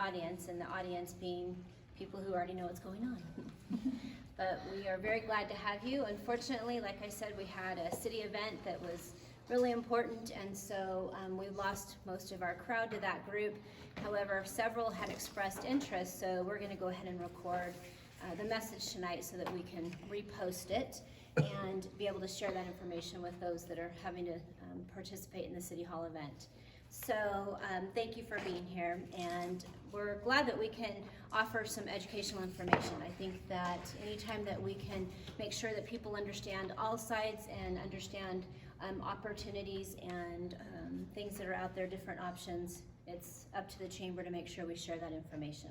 audience, and the audience being people who already know what's going on. But we are very glad to have you. Unfortunately, like I said, we had a city event that was really important, and so we lost most of our crowd to that group. However, several had expressed interest, so we're going to go ahead and record the message tonight so that we can repost it and be able to share that information with those that are having to participate in the City Hall event. So thank you for being here, and we're glad that we can offer some educational information. I think that anytime that we can make sure that people understand all sides and understand opportunities and things that are out there, different options, it's up to the chamber to make sure we share that information.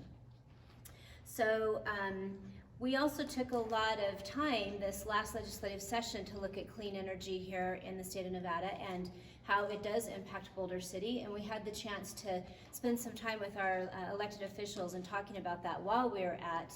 So we also took a lot of time this last legislative session to look at clean energy here in the state of Nevada and how it does impact Boulder City, and we had the chance to spend some time with our elected officials and talking about that while we were at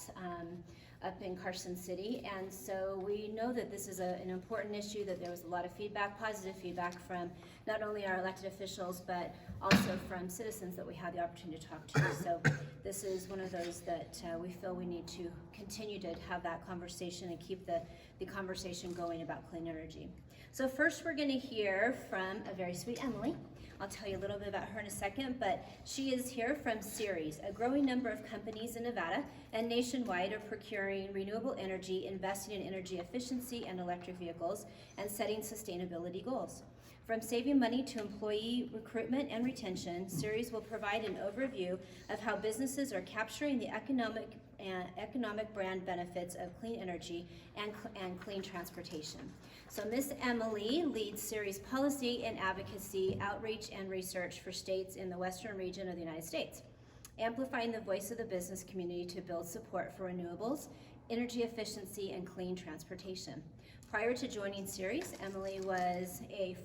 up in Carson City. And so we know that this is an important issue, that there was a lot of feedback, positive feedback from not only our elected officials but also from citizens that we had the opportunity to talk to. So this is one of those that we feel we need to continue to have that conversation and keep the conversation going about clean energy. So first we're going to hear from a very sweet Emily. I'll tell you a little bit about her in a second, but she is here from Ceres. A growing number of companies in Nevada and nationwide are procuring renewable energy, investing in energy efficiency and electric vehicles, and setting sustainability goals. From saving money to employee recruitment and retention, Ceres will provide an overview of how businesses are capturing the economic brand benefits of clean energy and clean transportation. So Miss Emily leads Ceres policy and advocacy, outreach, and research for states in the western region of the United States, amplifying the voice of the business community to build support for renewables, energy efficiency, and clean transportation. Prior to joining Ceres, Emily was a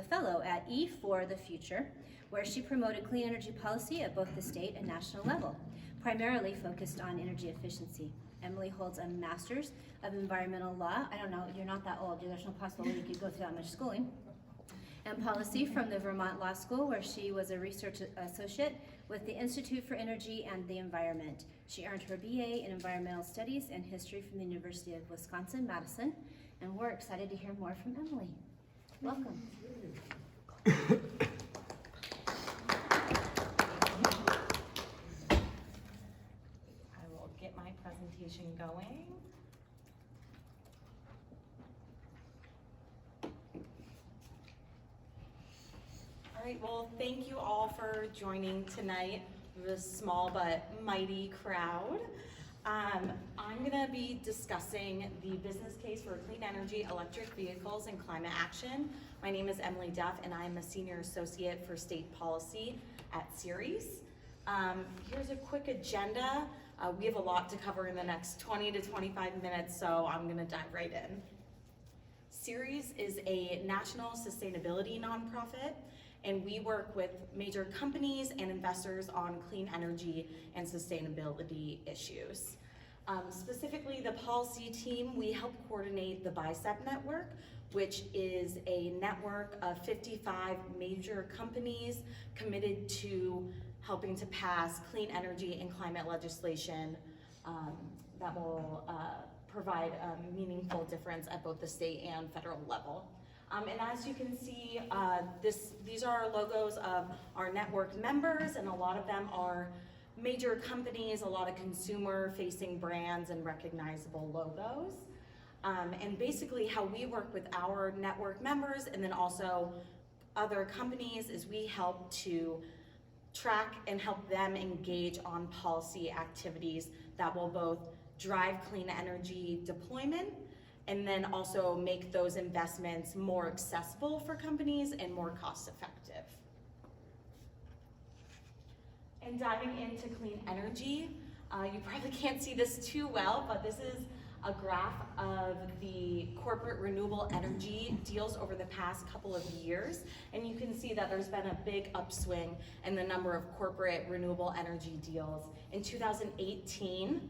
fellow at E for the Future, where she promoted clean energy policy at both the state and national level, primarily focused on energy efficiency. Emily holds a master's of environmental law. I don't know, you're not that old, there's no possible way you could go through that much schooling. And policy from the Vermont Law School, where she was a research associate with the Institute for Energy and the Environment. She earned her BA in Environmental Studies and History from the University of Wisconsin-Madison, and we're excited to hear more from Emily. Welcome. I will get my presentation going. All right, well, thank you all for joining tonight, this small but mighty crowd. I'm gonna be discussing the business case for clean energy, electric vehicles, and climate action. My name is Emily Duff, and I'm a senior associate for state policy at Ceres. Here's a quick agenda. We have a lot to cover in the next 20 to 25 minutes, so I'm gonna dive right in. Ceres is a national sustainability nonprofit, and we work with major companies and investors on clean energy and sustainability issues. Specifically, the policy team, we help coordinate the BICEP network, which is a network of 55 major companies committed to helping to pass clean energy and climate legislation that will provide a meaningful difference at both the state and federal level. And as you can see, these are our logos of our network members, and a lot of them are major companies, a lot of consumer-facing brands and recognizable logos. And basically how we work with our network members and then also other companies is we help to track and help them engage on policy activities that will both drive clean energy deployment and then also make those investments more accessible for companies and more cost effective. And diving into clean energy, you probably can't see this too well, but this is a graph of the corporate renewable energy deals over the past couple of years. And you can see that there's been a big upswing in the number of corporate renewable energy deals. In 2018,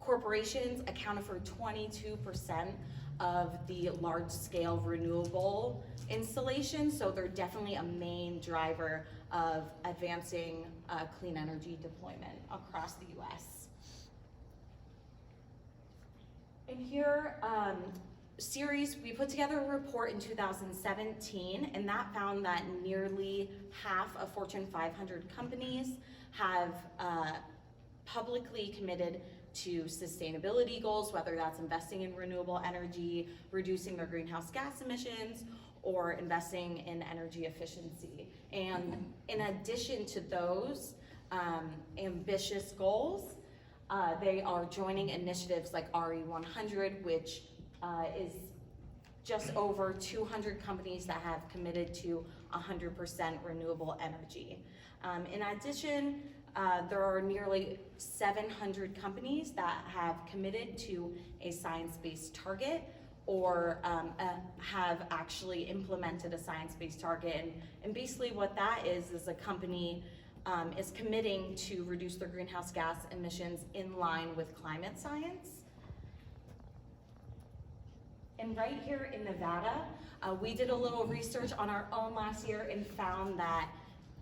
corporations accounted for 22% of the large-scale renewable installations, so they're definitely a main driver of advancing clean energy deployment across the US. And here, series, we put together a report in 2017, and that found that nearly half of Fortune 500 companies have publicly committed to sustainability goals, whether that's investing in renewable energy, reducing their greenhouse gas emissions, or investing in energy efficiency. And in addition to those ambitious goals, they are joining initiatives like RE100, which is just over 200 companies that have committed to 100% renewable energy. In addition, there are nearly 700 companies that have committed to a science-based target or have actually implemented a science-based target. And basically what that is a company is committing to reduce their greenhouse gas emissions in line with climate science. And right here in Nevada, we did a little research on our own last year and found that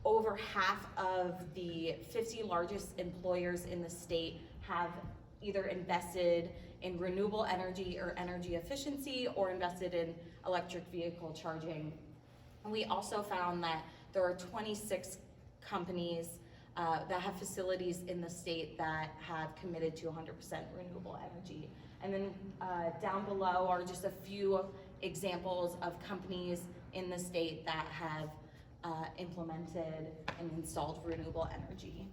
over half of the 50 largest employers in the state have either invested in renewable energy or energy efficiency or invested in electric vehicle charging. And we also found that there are 26 companies that have facilities in the state that have committed to 100% renewable energy. And then down below are just a few examples of companies in the state that have implemented and installed renewable energy.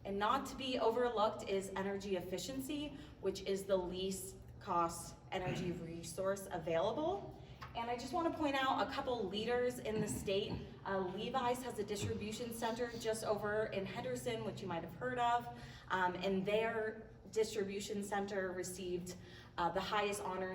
And not to be overlooked is energy efficiency, which is the least cost energy resource available. And I just want to point out a couple leaders in the state. Levi's has a distribution center just over in Henderson, which you might have heard of, and their distribution center received the highest honor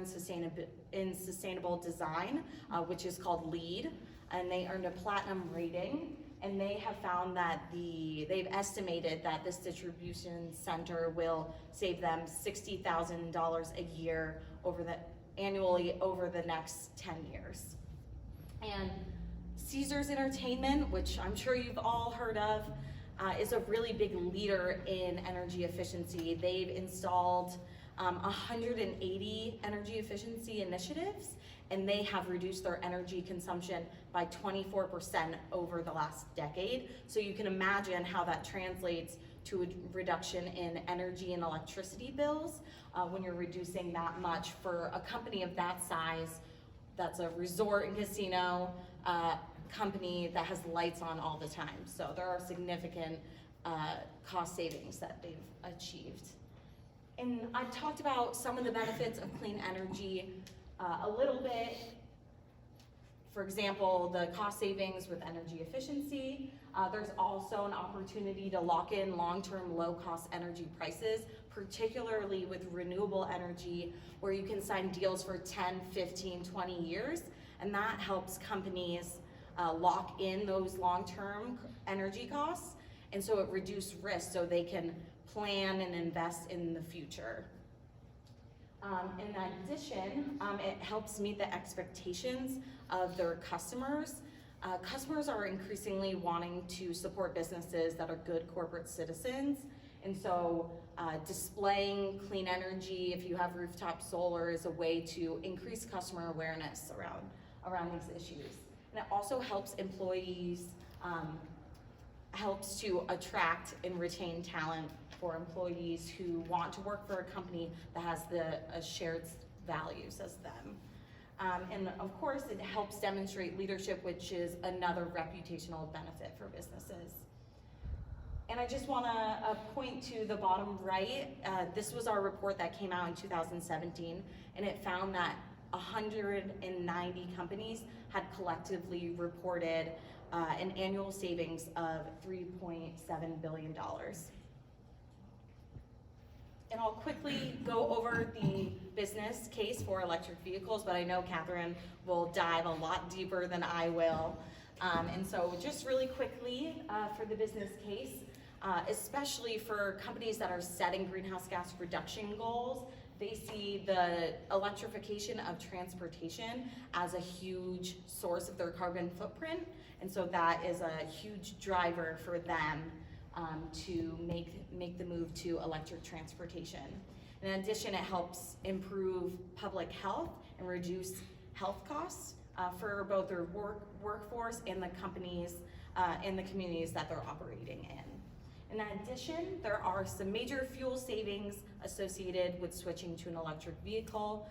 in sustainable design, which is called LEED, and they earned a platinum rating. And they have found that they've estimated that this distribution center will save them $60,000 a year annually over the next 10 years. And Caesars Entertainment, which I'm sure you've all heard of, is a really big leader in energy efficiency. They've installed 180 energy efficiency initiatives, and they have reduced their energy consumption by 24% over the last decade. So you can imagine how that translates to a reduction in energy and electricity bills when you're reducing that much for a company of that size. That's a resort and casino company that has lights on all the time. So there are significant cost savings that they've achieved. And I've talked about some of the benefits of clean energy a little bit. For example, the cost savings with energy efficiency. There's also an opportunity to lock in long-term low-cost energy prices, particularly with renewable energy, where you can sign deals for 10, 15, 20 years, and that helps companies lock in those long-term energy costs, and so it reduces risk so they can plan and invest in the future. In addition, it helps meet the expectations of their customers. Customers are increasingly wanting to support businesses that are good corporate citizens, and so displaying clean energy, if you have rooftop solar, is a way to increase customer awareness around these issues. And it also helps employees, helps to attract and retain talent for employees who want to work for a company that has the shared values as them. And of course, it helps demonstrate leadership, which is another reputational benefit for businesses. And I just want to point to the bottom right. This was our report that came out in 2017, and it found that 190 companies had collectively reported an annual savings of $3.7 billion. And I'll quickly go over the business case for electric vehicles, but I know Catherine will dive a lot deeper than I will. And so just really quickly for the business case, especially for companies that are setting greenhouse gas reduction goals, they see the electrification of transportation as a huge source of their carbon footprint, and so that is a huge driver for them to make the move to electric transportation. In addition, it helps improve public health and reduce health costs for both their workforce and the companies and the communities that they're operating in. In addition, there are some major fuel savings associated with switching to an electric vehicle.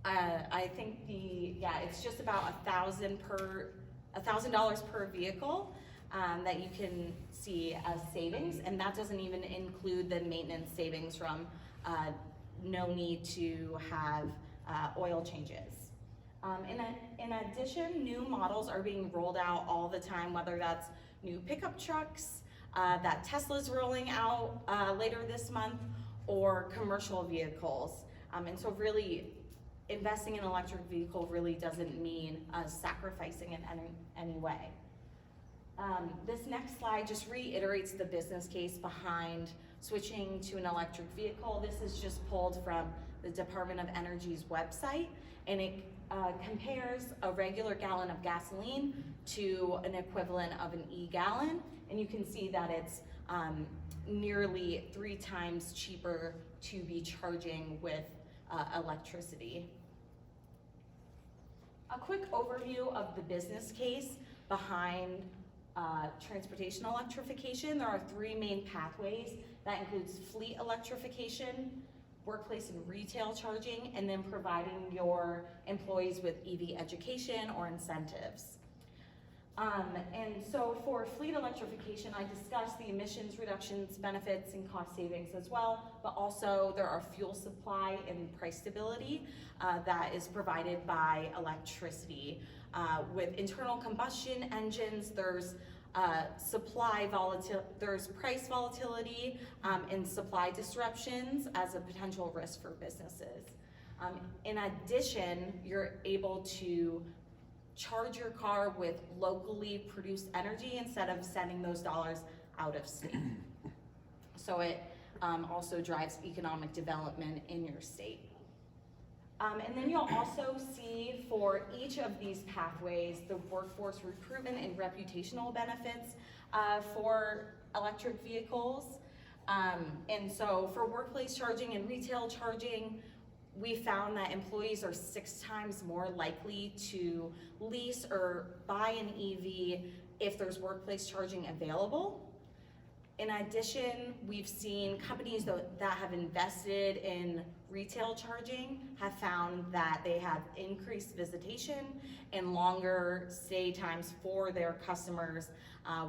I think it's just about $1,000 per vehicle that you can see as savings, and that doesn't even include the maintenance savings from no need to have oil changes. In addition, new models are being rolled out all the time, whether that's new pickup trucks that Tesla's rolling out later this month, or commercial vehicles. And so really, investing in an electric vehicle really doesn't mean sacrificing in any way. This next slide just reiterates the business case behind switching to an electric vehicle. This is just pulled from the Department of Energy's website, and it compares a regular gallon of gasoline to an equivalent of an e-gallon, and you can see that it's nearly 3 times cheaper to be charging with electricity. A quick overview of the business case behind transportation electrification. There are 3 main pathways. That includes fleet electrification, workplace and retail charging, and then providing your employees with EV education or incentives. And so for fleet electrification, I discussed the emissions reductions, benefits, and cost savings as well, but also there are fuel supply and price stability that is provided by electricity. With internal combustion engines, there's there's price volatility and supply disruptions as a potential risk for businesses. In addition, you're able to charge your car with locally produced energy instead of sending those dollars out of state. So it also drives economic development in your state. And then you'll also see for each of these pathways the workforce recruitment and reputational benefits for electric vehicles. And so for workplace charging and retail charging, we found that employees are 6 times more likely to lease or buy an EV if there's workplace charging available. In addition, we've seen companies that have invested in retail charging have found that they have increased visitation and longer stay times for their customers,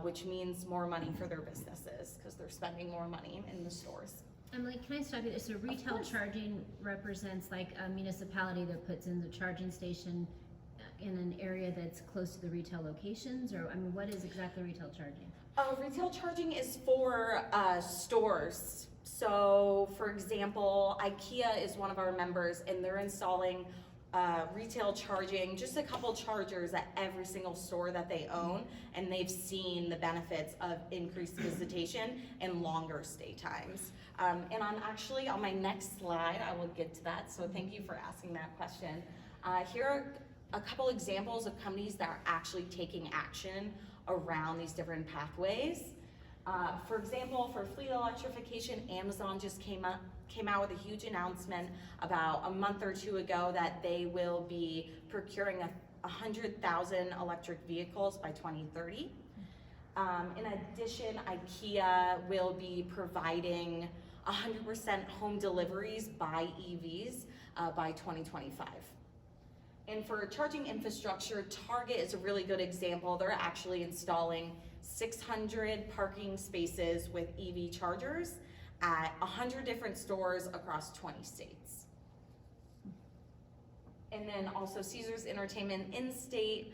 which means more money for their businesses because they're spending more money in the stores. Emily, can I stop you? So retail charging represents like a municipality that puts in the charging station in an area that's close to the retail locations, or I mean, what is exactly retail charging? Retail charging is for stores. So for example, IKEA is one of our members, and they're installing retail charging, just a couple chargers at every single store that they own, and they've seen the benefits of increased visitation and longer stay times. And actually on my next slide, I will get to that, so thank you for asking that question. Here are a couple examples of companies that are actually taking action around these different pathways. For example, for fleet electrification, Amazon just came out with a huge announcement about a month or 2 ago that they will be procuring 100,000 electric vehicles by 2030. In addition, IKEA will be providing 100% home deliveries by EVs by 2025. And for charging infrastructure, Target is a really good example. They're actually installing 600 parking spaces with EV chargers at 100 different stores across 20 states. And then also Caesars Entertainment in-state,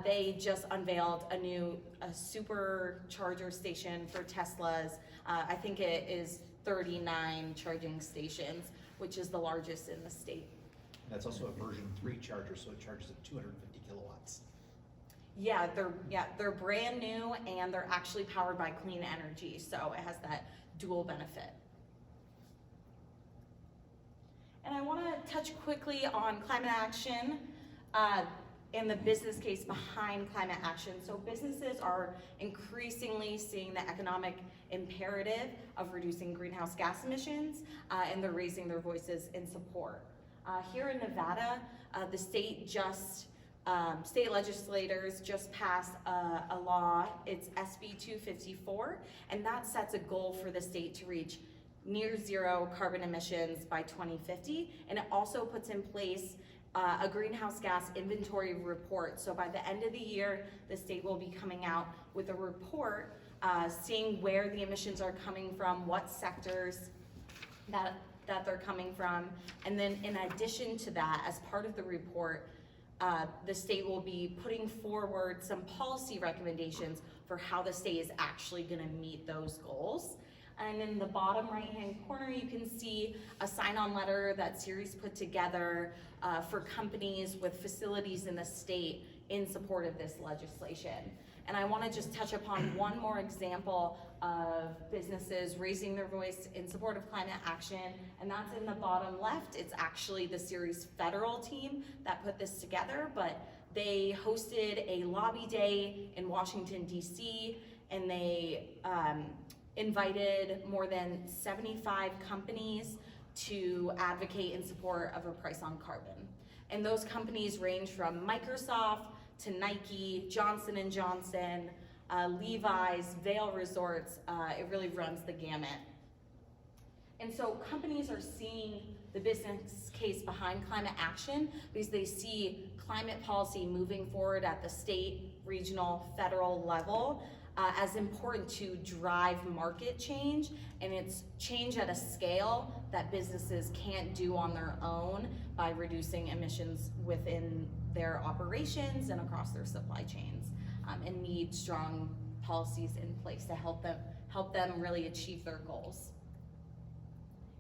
they just unveiled a supercharger station for Teslas. I think it is 39 charging stations, which is the largest in the state. That's also a version 3 charger, so it charges at 250 kilowatts. Yeah, they're brand new, and they're actually powered by clean energy, so it has that dual benefit. And I want to touch quickly on climate action and the business case behind climate action. So businesses are increasingly seeing the economic imperative of reducing greenhouse gas emissions, and they're raising their voices in support. Here in Nevada, the state legislators just passed a law. It's SB 254, and that sets a goal for the state to reach near zero carbon emissions by 2050, and it also puts in place a greenhouse gas inventory report. So by the end of the year, the state will be coming out with a report seeing where the emissions are coming from, what sectors that they're coming from, and then in addition to that, as part of the report, the state will be putting forward some policy recommendations for how the state is actually going to meet those goals. And in the bottom right-hand corner, you can see a sign-on letter that Ceres put together for companies with facilities in the state in support of this legislation. And I want to just touch upon one more example of businesses raising their voice in support of climate action, and that's in the bottom left. It's actually the Ceres federal team that put this together, but they hosted a lobby day in Washington, D.C., and they invited more than 75 companies to advocate in support of a price on carbon. And those companies range from Microsoft to Nike, Johnson & Johnson, Levi's, Vail Resorts. It really runs the gamut. And so companies are seeing the business case behind climate action because they see climate policy moving forward at the state, regional, federal level as important to drive market change, and it's change at a scale that businesses can't do on their own by reducing emissions within their operations and across their supply chains, and need strong policies in place to help them really achieve their goals.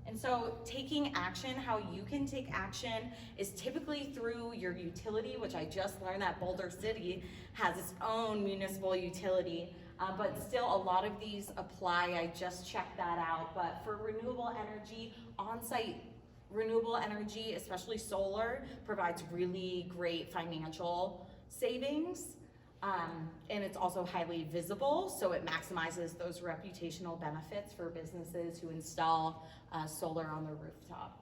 And so taking action, how you can take action is typically through your utility, which I just learned that Boulder City has its own municipal utility, but still a lot of these apply. I just checked that out. But for renewable energy, on-site renewable energy, especially solar, provides really great financial savings. And it's also highly visible, so it maximizes those reputational benefits for businesses who install solar on their rooftop.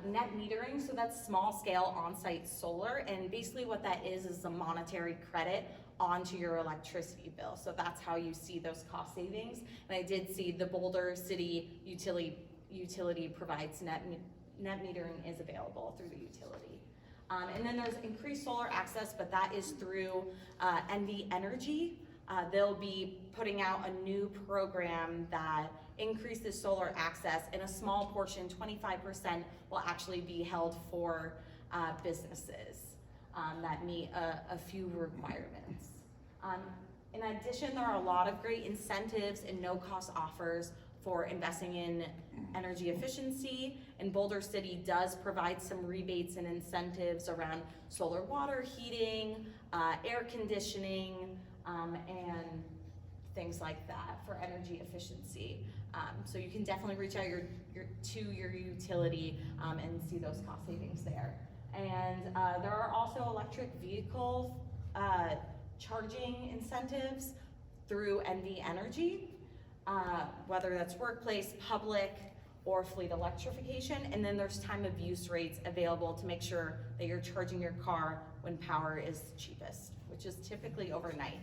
Net metering, so that's small scale on-site solar, and basically what that is a monetary credit onto your electricity bill. So that's how you see those cost savings. And I did see the Boulder City utility provides net metering is available through the utility. And then there's increased solar access, but that is through NV Energy. They'll be putting out a new program that increases solar access, and a small portion, 25%, will actually be held for businesses that meet a few requirements. In addition, there are a lot of great incentives and no-cost offers for investing in energy efficiency, and Boulder City does provide some rebates and incentives around solar water heating, air conditioning, and things like that for energy efficiency. So you can definitely reach out to your utility and see those cost savings there. And there are also electric vehicle charging incentives through NV Energy. Whether that's workplace, public, or fleet electrification. And then there's time of use rates available to make sure that you're charging your car when power is cheapest, which is typically overnight.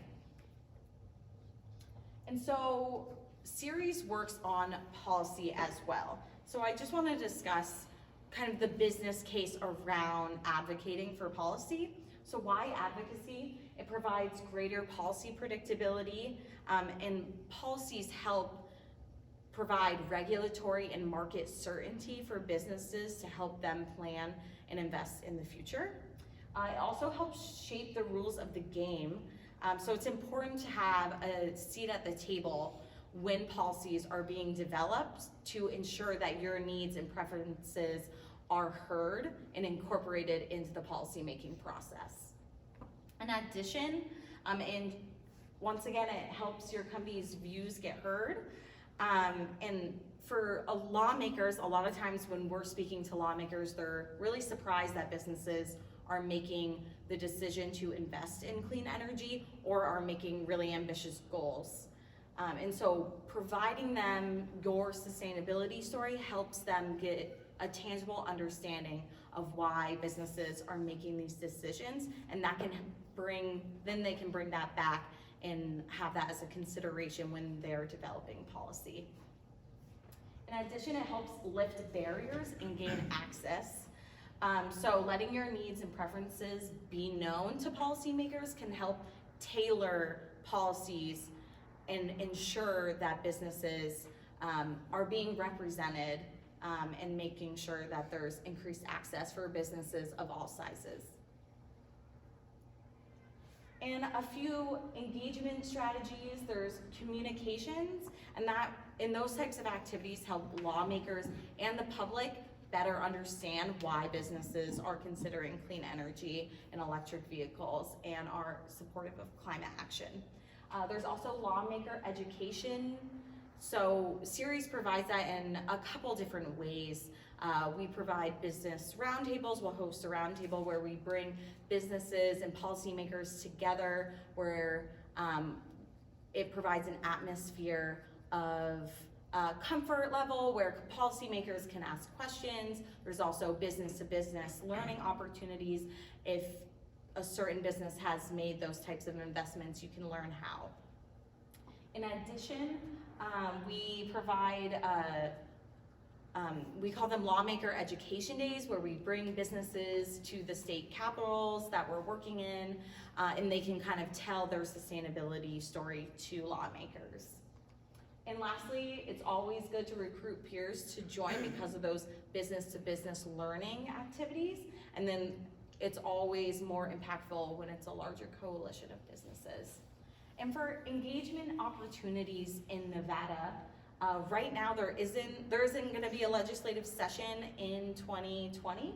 And so Ceres works on policy as well. So I just want to discuss kind of the business case around advocating for policy. So why advocacy? It provides greater policy predictability, and policies help provide regulatory and market certainty for businesses to help them plan and invest in the future. It also helps shape the rules of the game. So it's important to have a seat at the table when policies are being developed to ensure that your needs and preferences are heard and incorporated into the policymaking process. In addition, and once again, it helps your company's views get heard. And for lawmakers, a lot of times when we're speaking to lawmakers, they're really surprised that businesses are making the decision to invest in clean energy or are making really ambitious goals. And so providing them your sustainability story helps them get a tangible understanding of why businesses are making these decisions, and that can then they can bring that back and have that as a consideration when they're developing policy. In addition, it helps lift barriers and gain access. So letting your needs and preferences be known to policymakers can help tailor policies and ensure that businesses are being represented and making sure that there's increased access for businesses of all sizes. And a few engagement strategies, there's communications, and those types of activities help lawmakers and the public better understand why businesses are considering clean energy and electric vehicles and are supportive of climate action. There's also lawmaker education. So Series provides that in a couple different ways. We provide business roundtables. We'll host a roundtable where we bring businesses and policymakers together, where it provides an atmosphere of comfort level where policymakers can ask questions. There's also business-to-business learning opportunities. If a certain business has made those types of investments, you can learn how. In addition, we provide we call them lawmaker education days, where we bring businesses to the state capitals that we're working in, and they can kind of tell their sustainability story to lawmakers. And lastly, it's always good to recruit peers to join because of those business-to-business learning activities. And then it's always more impactful when it's a larger coalition of businesses. And for engagement opportunities in Nevada, right now there isn't going to be a legislative session in 2020,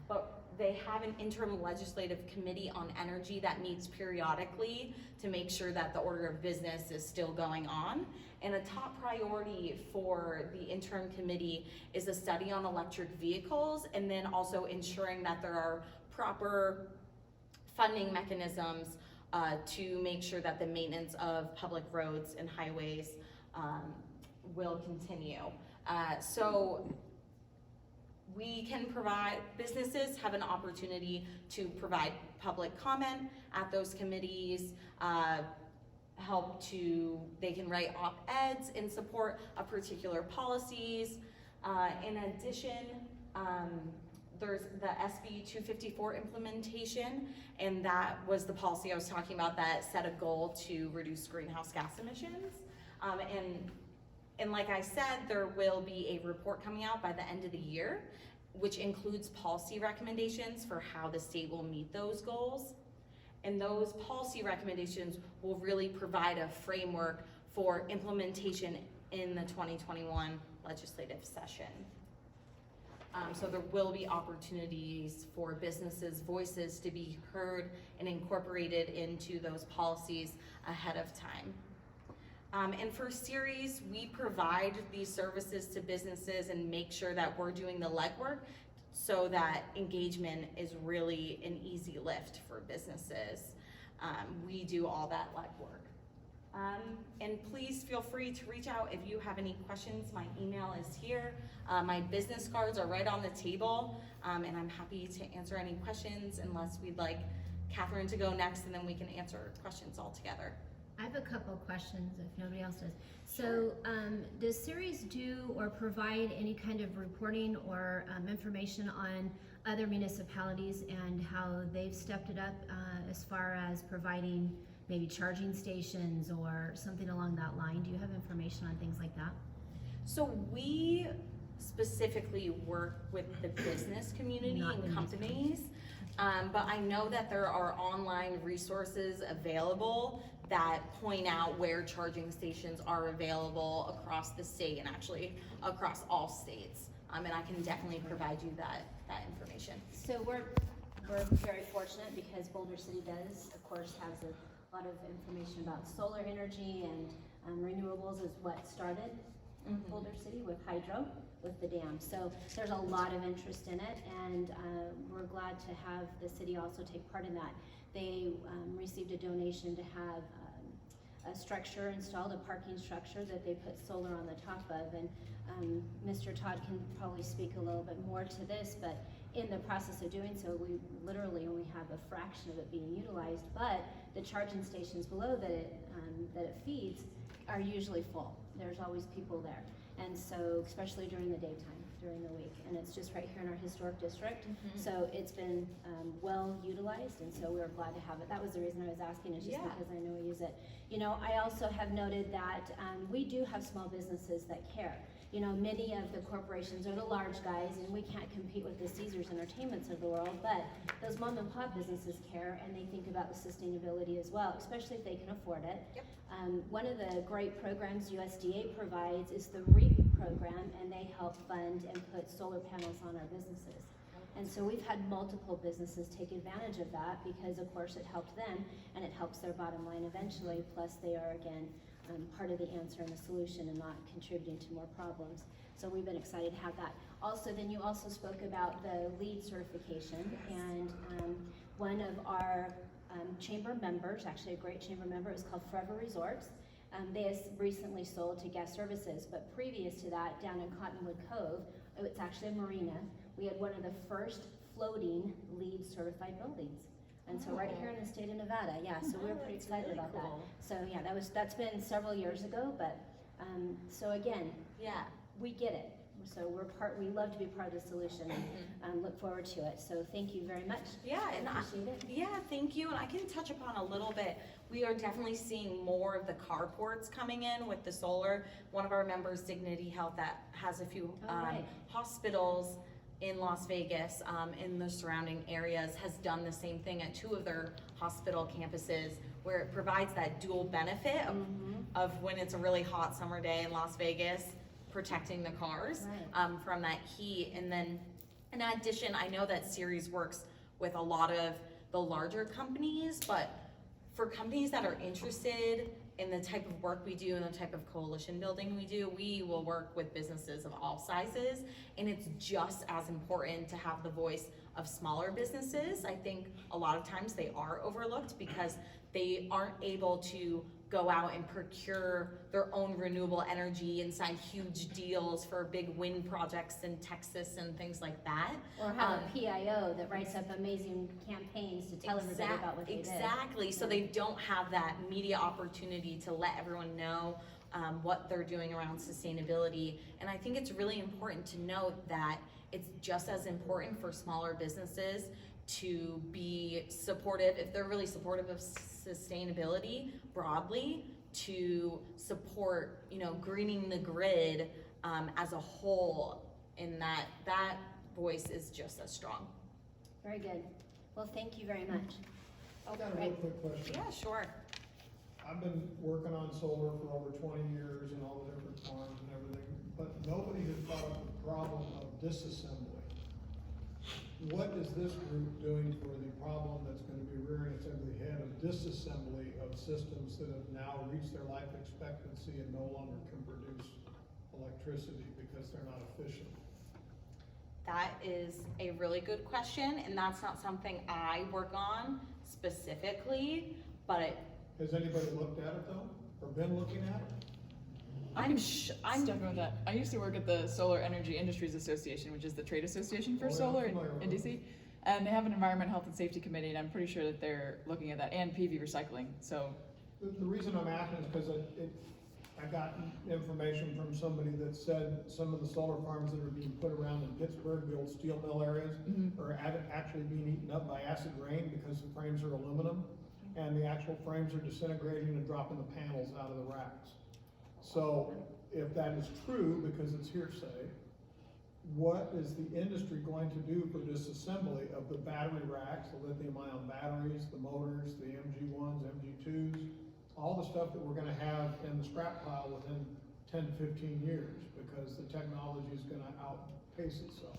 but they have an interim legislative committee on energy that meets periodically to make sure that the order of business is still going on. And a top priority for the interim committee is a study on electric vehicles, and then also ensuring that there are proper funding mechanisms to make sure that the maintenance of public roads and highways will continue. So we can provide, businesses have an opportunity to provide public comment at those committees, they can write op-eds in support of particular policies. In addition, there's the SB 254 implementation, and that was the policy I was talking about that set a goal to reduce greenhouse gas emissions. And like I said, there will be a report coming out by the end of the year, which includes policy recommendations for how the state will meet those goals. And those policy recommendations will really provide a framework for implementation in the 2021 legislative session. So there will be opportunities for businesses' voices to be heard and incorporated into those policies ahead of time. And for Series, we provide these services to businesses and make sure that we're doing the legwork so that engagement is really an easy lift for businesses. We do all that legwork. And please feel free to reach out if you have any questions. My email is here. My business cards are right on the table, and I'm happy to answer any questions unless we'd like Catherine to go next, and then we can answer questions all together. I have a couple of questions if nobody else does. So does Series do or provide any kind of reporting or information on other municipalities and how they've stepped it up as far as providing maybe charging stations or something along that line? Do you have information on things like that? So we specifically work with the business community and companies, but I know that there are online resources available that point out where charging stations are available across the state and actually across all states. And I can definitely provide you that information. So we're very fortunate because Boulder City does, of course, has a lot of information about solar energy, and renewables is what started Boulder City with hydro, with the dam. So there's a lot of interest in it, and we're glad to have the city also take part in that. They received a donation to have a structure installed, a parking structure that they put solar on the top of, and Mr. Todd can probably speak a little bit more to this, but in the process of doing so, we literally only have a fraction of it being utilized, but the charging stations below that it feeds are usually full. There's always people there, and so especially during the daytime, during the week, and it's just right here in our historic district. So it's been well utilized, and so we were glad to have it. That was the reason I was asking, is just because I know we use it. You know, I also have noted that we do have small businesses that care. You know, many of the corporations are the large guys, and we can't compete with the Caesars Entertainments of the world, but those mom and pop businesses care, and they think about the sustainability as well, especially if they can afford it. Yep. One of the great programs USDA provides is the REAP program, and they help fund and put solar panels on our businesses. And so we've had multiple businesses take advantage of that because, of course, it helped them and it helps their bottom line eventually. Plus, they are, again, part of the answer and the solution and not contributing to more problems. So we've been excited to have that. Also, then you also spoke about the LEED certification, and one of our chamber members, actually a great chamber member, is called Forever Resorts. They have recently sold to Guest Services, but previous to that, down in Cottonwood Cove, it's actually a marina. We had one of the first floating LEED certified buildings. And so right here in the state of Nevada, so we were pretty excited really about cool. that. So that's been several years ago, but so again, we get it. So we love to be part of the solution and look forward to it. So thank you very much. And appreciate it. Thank you. And I can touch upon a little bit. We are definitely seeing more of the carports coming in with the solar. One of our members, Dignity Health, that has a few right. hospitals in Las Vegas, in the surrounding areas, has done the same thing at 2 of their hospital campuses, where it provides that dual benefit of when it's a really hot summer day in Las Vegas, protecting the cars from that heat. And then in addition, I know that Ceres works with a lot of the larger companies, but for companies that are interested in the type of work we do and the type of coalition building we do, we will work with businesses of all sizes. And it's just as important to have the voice of smaller businesses. I think a lot of times they are overlooked because they aren't able to go out and procure their own renewable energy and sign huge deals for big wind projects in Texas and things like that. Or have a PIO that writes up amazing campaigns to tell everybody about what they did. Exactly. So they don't have that media opportunity to let everyone know what they're doing around sustainability. And I think it's really important to note that it's just as important for smaller businesses to be supportive, if they're really supportive of sustainability broadly, to support, greening the grid as a whole, in that voice is just as strong. Very good. Well, thank you very much. I've got a real quick question. Yeah, sure. I've been working on solar for over 20 years and all the different farms and everything, but nobody has brought up the problem of disassembly. What is this group doing for the problem that's going to be rearing its ugly head of disassembly of systems that have now reached their life expectancy and no longer can produce electricity because they're not efficient? That is a really good question, and that's not something I work on specifically, but Has anybody looked at it though, or been looking at it? I'm Stuck with that. I used to work at the Solar Energy Industries Association, which is the trade association for Oh, yeah, solar I'm in familiar with DC. And they have an environment, health, and safety committee, and I'm pretty sure that they're looking at that, and PV recycling. So The reason I'm asking is because I got information from somebody that said some of the solar farms that are being put around in Pittsburgh, the old steel mill areas, are actually being eaten up by acid rain because the frames are aluminum, and the actual frames are disintegrating and dropping the panels out of the racks. So if that is true, because it's hearsay, what is the industry going to do for disassembly of the battery racks, the lithium-ion batteries, the motors, the MG1s, MG2s, all the stuff that we're gonna have in the scrap pile within 10 to 15 years, because the technology is gonna outpace itself.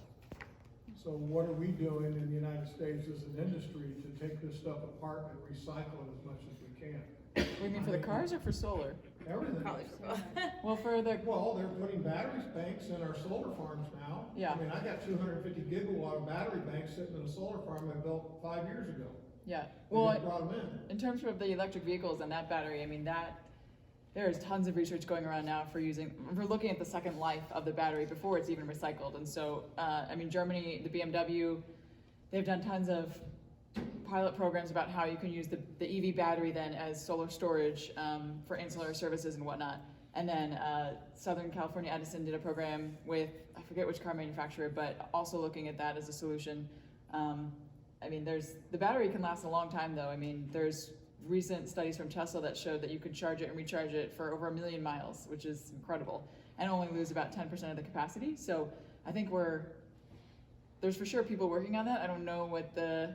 So what are we doing in the United States as an industry to take this stuff apart and recycle it as much as we can? what do you mean, for the cars or for solar? Everything Probably is. for both. Well, for the, Well, they're putting battery banks in our solar farms now. Yeah. I mean, I got 250 gigawatt of battery banks sitting in a solar farm I built 5 years ago. yeah, They well, just brought them in. in terms of the electric vehicles and that battery, I mean, there's tons of research going around now for looking at the second life of the battery before it's even recycled. And so, I mean, Germany, the BMW, they've done tons of pilot programs about how you can use the EV battery then as solar storage for ancillary services and whatnot. And then Southern California Edison did a program with, I forget which car manufacturer, but also looking at that as a solution. I mean, the battery can last a long time though. I mean, there's recent studies from Tesla that showed that you could charge it and recharge it for over 1 million miles, which is incredible, and only lose about 10% of the capacity. So I think there's for sure people working on that. I don't know what the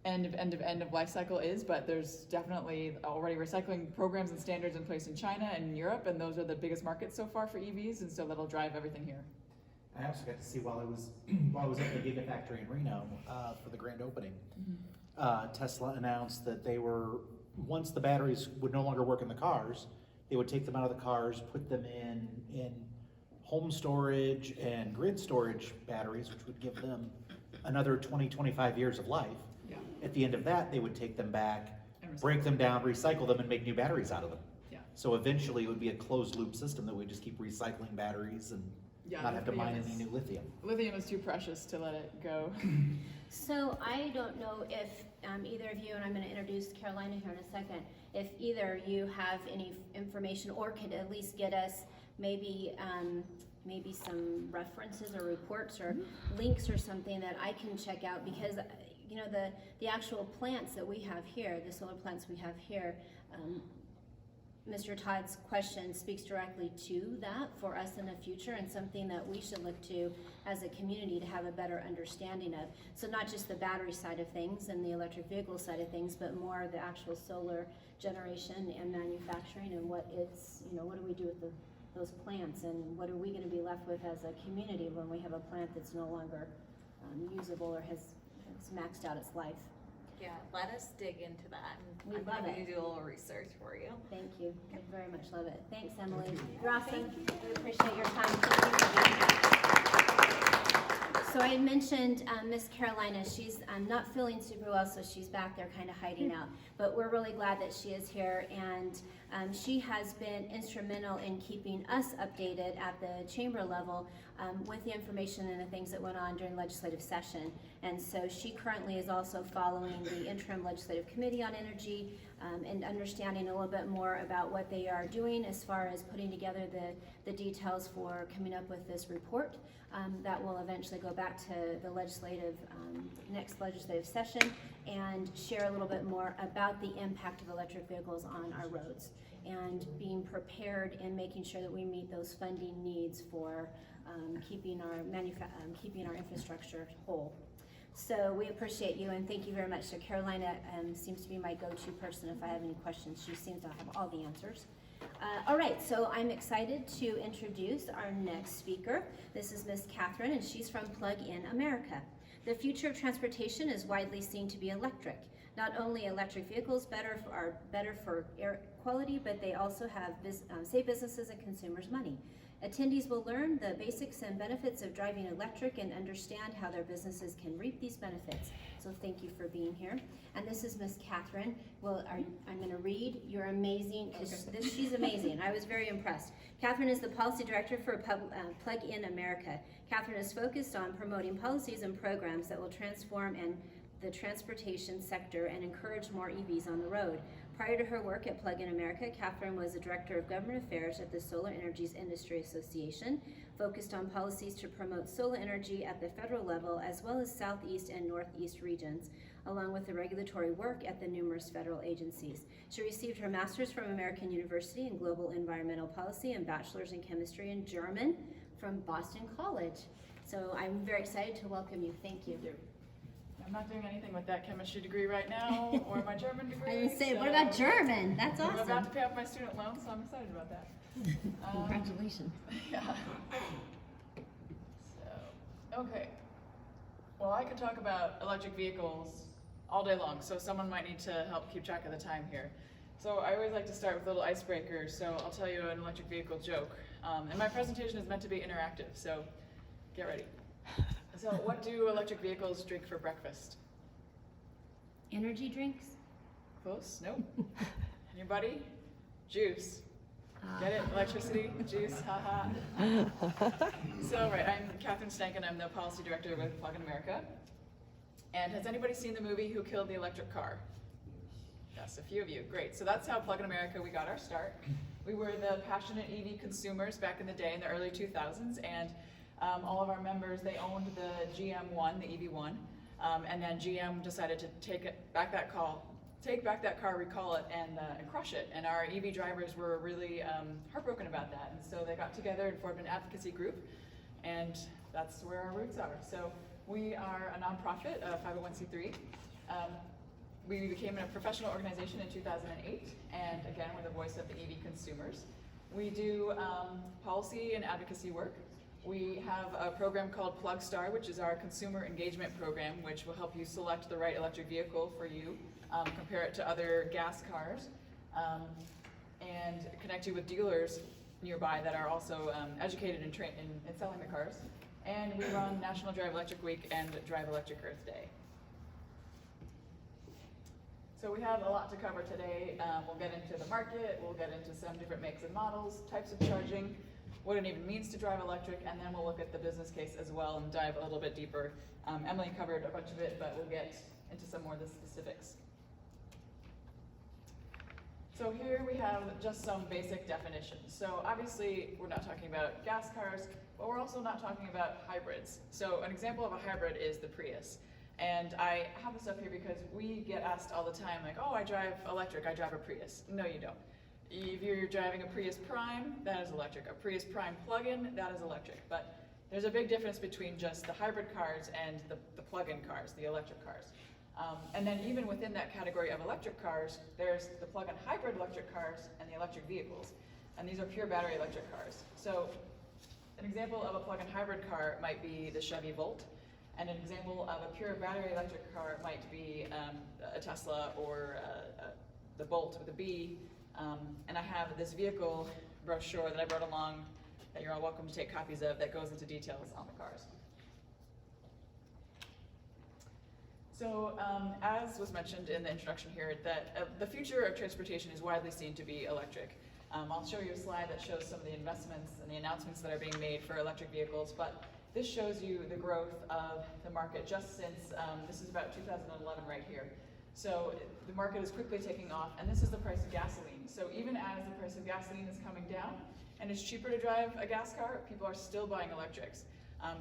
end of life cycle is, but there's definitely already recycling programs and standards in place in China and Europe, and those are the biggest markets so far for EVs, and so that'll drive everything here. I also got to see while I was at the Gigafactory in Reno for the grand opening. Tesla announced that they were, once the batteries would no longer work in the cars, they would take them out of the cars, put them in home storage and grid storage batteries, which would give them another 20-25 years of life. Yeah. At the end of that, they would take them back, And recycle. break them down, recycle them, and make new batteries out of them. Yeah. So eventually, it would be a closed loop system that we just keep recycling batteries and Yeah, not have to mine lithium any new lithium. Lithium is too precious to let it go. So I don't know if either of you, and I'm going to introduce Carolina here in a second, if either you have any information or could at least get us maybe some references or reports or links or something that I can check out, because you know the actual plants that we have here, the solar plants we have here, Mr. Todd's question speaks directly to that for us in the future, and something that we should look to as a community to have a better understanding of. So not just the battery side of things and the electric vehicle side of things, but more the actual solar generation and manufacturing, and what it's, you know, what do we do with those plants, and what are we going to be left with as a community when we have a plant that's no longer usable or has maxed out its life. Yeah, let us dig into that. We I'm love happy it. to do a little research for you. Thank you. I very much love it. Thanks, Emily. You're awesome. We appreciate your time. Thank you for being here. So I had mentioned Miss Carolina. She's not feeling super well, so she's back there kind of hiding out. But we're really glad that she is here, and she has been instrumental in keeping us updated at the chamber level with the information and the things that went on during legislative session. And so she currently is also following the interim legislative committee on energy and understanding a little bit more about what they are doing as far as putting together the details for coming up with this report that will eventually go back to the next legislative session and share a little bit more about the impact of electric vehicles on our roads and being prepared and making sure that we meet those funding needs for keeping our infrastructure whole. So we appreciate you, and thank you very much. So Carolina seems to be my go-to person if I have any questions. She seems to have all the answers. All right, so I'm excited to introduce our next speaker. This is Miss Catherine, and she's from Plug In America. The future of transportation is widely seen to be electric. Not only electric vehicles are better for air quality, but they also have save businesses and consumers money. Attendees will learn the basics and benefits of driving electric and understand how their businesses can reap these benefits. So thank you for being here. And this is Miss Catherine. Well, I'm going to read. You're amazing. She's amazing. I was very impressed. Catherine is the policy director for Plug In America. Catherine is focused on promoting policies and programs that will transform the transportation sector and encourage more EVs on the road. Prior to her work at Plug In America, Catherine was a director of government affairs at the Solar Energies Industry Association, focused on policies to promote solar energy at the federal level as well as southeast and northeast regions, along with the regulatory work at the numerous federal agencies. She received her master's from American University in Global Environmental Policy and bachelor's in chemistry in German from Boston College. So I'm very excited to welcome you. Thank you. I'm not doing anything with that chemistry degree right now, or my German degree. I was saying, so what about German? That's I'm awesome. about to pay off my student loan, so I'm excited about that. Congratulations. Yeah. So, okay. Well, I could talk about electric vehicles all day long, so someone might need to help keep track of the time here. So I always like to start with a little icebreaker, so I'll tell you an electric vehicle joke. And my presentation is meant to be interactive, so get ready. So what do electric vehicles drink for breakfast? Energy drinks? Close? Nope. Anybody? Juice. Get it? Electricity, juice, haha. So, right, I'm Catherine Stankin, I'm the policy director with Plug in America. And has anybody seen the movie Who Killed the Electric Car? Yes, a few of you, great. So that's how Plug in America we got our start. We were the passionate EV consumers back in the day in the early 2000s, and all of our members, they owned the GM1, the EV1, and then GM decided to take back that car, recall it, and crush it. And our EV drivers were really heartbroken about that. And so they got together and formed an advocacy group, and that's where our roots are. So we are a nonprofit, a 501c3. We became a professional organization in 2008, and again, we're the voice of the EV consumers. We do policy and advocacy work. We have a program called Plug Star, which is our consumer engagement program, which will help you select the right electric vehicle for you. Compare it to other gas cars, and connect you with dealers nearby that are also educated in selling the cars. And we run National Drive Electric Week and Drive Electric Earth Day. So we have a lot to cover today. We'll get into the market, we'll get into some different makes and models, types of charging, what it even means to drive electric, and then we'll look at the business case as well and dive a little bit deeper. Emily covered a bunch of it, but we'll get into some more of the specifics. So here we have just some basic definitions. So obviously we're not talking about gas cars, but we're also not talking about hybrids. So an example of a hybrid is the Prius. And I have this up here because we get asked all the time, like, oh, I drive electric, I drive a Prius. No, you don't. If you're driving a Prius Prime, that is electric. A Prius Prime plug-in, that is electric. But there's a big difference between just the hybrid cars and the plug-in cars, the electric cars. And then even within that category of electric cars, there's the plug-in hybrid electric cars and the electric vehicles. And these are pure battery electric cars. So an example of a plug-in hybrid car might be the Chevy Volt. And an example of a pure battery electric car might be a Tesla or the Bolt with a B. And I have this vehicle brochure that I brought along that you're all welcome to take copies of that goes into details on the cars. So as was mentioned in the introduction here, that the future of transportation is widely seen to be electric. I'll show you a slide that shows some of the investments and the announcements that are being made for electric vehicles, but this shows you the growth of the market just since, this is about 2011 right here. So the market is quickly taking off, and this is the price of gasoline. So even as the price of gasoline is coming down, and it's cheaper to drive a gas car, people are still buying electrics.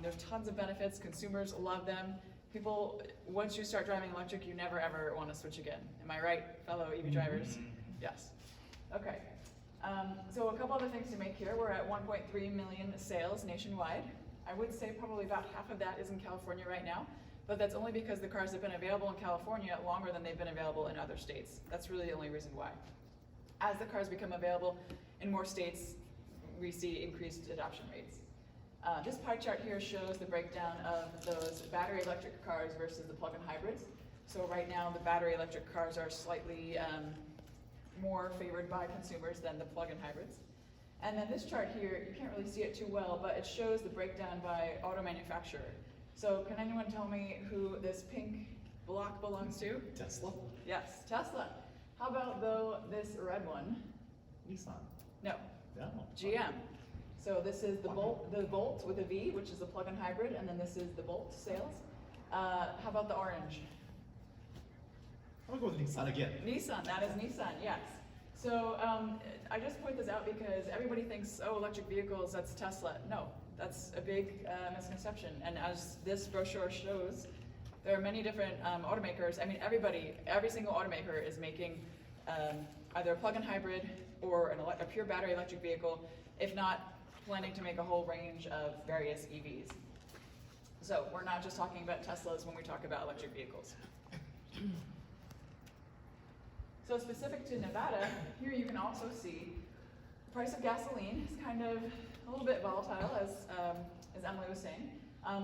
There's tons of benefits, consumers love them. People, once you start driving electric, you never ever want to switch again. Am I right, fellow EV drivers? Yes. Okay. So a couple other things to make here. We're at 1.3 million sales nationwide. I would say probably about half of that is in California right now, but that's only because the cars have been available in California longer than they've been available in other states. That's really the only reason why. As the cars become available in more states, we see increased adoption rates. This pie chart here shows the breakdown of those battery electric cars versus the plug-in hybrids. So right now the battery electric cars are slightly more favored by consumers than the plug-in hybrids. And then this chart here, you can't really see it too well, but it shows the breakdown by auto manufacturer. So can anyone tell me who this pink block belongs to? Tesla? Yes, Tesla. How about though this red one? Nissan? No, No. GM. So this is the Bolt with a V, which is the plug-in hybrid, and then this is the Bolt sales. How about the orange? I'm gonna go with Nissan again. Nissan, that is Nissan, yes. So I just point this out because everybody thinks, oh, electric vehicles, that's Tesla. No, that's a big misconception. And as this brochure shows, there are many different automakers. I mean, every single automaker is making either a plug-in hybrid or a pure battery electric vehicle, if not planning to make a whole range of various EVs. So we're not just talking about Teslas when we talk about electric vehicles. So specific to Nevada, here you can also see the price of gasoline is kind of a little bit volatile, as Emily was saying,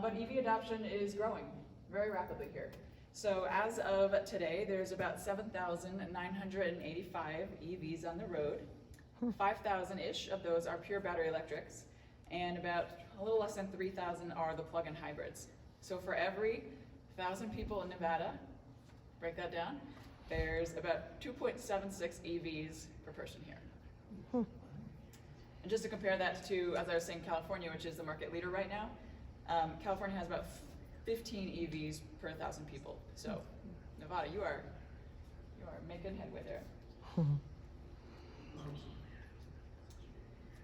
but EV adoption is growing very rapidly here. So as of today, there's about 7,985 EVs on the road. 5,000-ish of those are pure battery electrics, and about a little less than 3,000 are the plug-in hybrids. So for every 1,000 people in Nevada, break that down, there's about 2.76 EVs per person here. And just to compare that to, as I was saying, California, which is the market leader right now, California has about 15 EVs per 1,000 people. So Nevada, you are making headway there.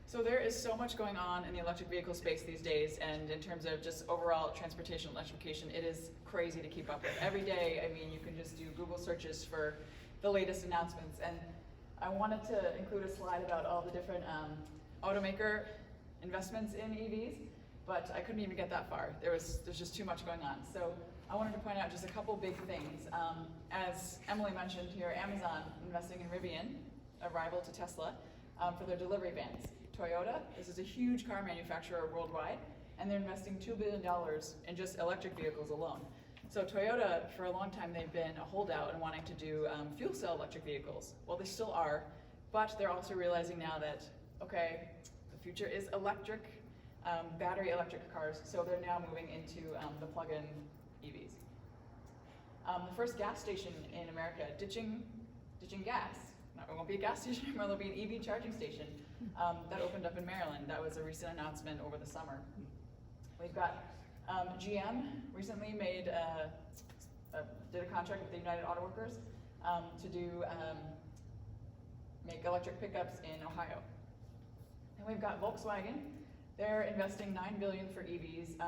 So there is so much going on in the electric vehicle space these days, and in terms of just overall transportation electrification, it is crazy to keep up with. Every day, I mean, you can just do Google searches for the latest announcements, and I wanted to include a slide about all the different automaker investments in EVs, but I couldn't even get that far. There's just too much going on. So I wanted to point out just a couple big things. As Emily mentioned here, Amazon investing in Rivian, a rival to Tesla, for their delivery vans. Toyota, this is a huge car manufacturer worldwide, and they're investing $2 billion in just electric vehicles alone. So Toyota, for a long time, they've been a holdout and wanting to do fuel cell electric vehicles. Well, they still are, but they're also realizing now that, okay, the future is electric, battery electric cars, so they're now moving into the plug-in EVs. The first gas station in America ditching gas. No, it won't be a gas station anymore, it'll be an EV charging station that opened up in Maryland. That was a recent announcement over the summer. We've got GM recently did a contract with the United Auto Workers to make electric pickups in Ohio. And we've got Volkswagen. They're investing $9 billion for EVs.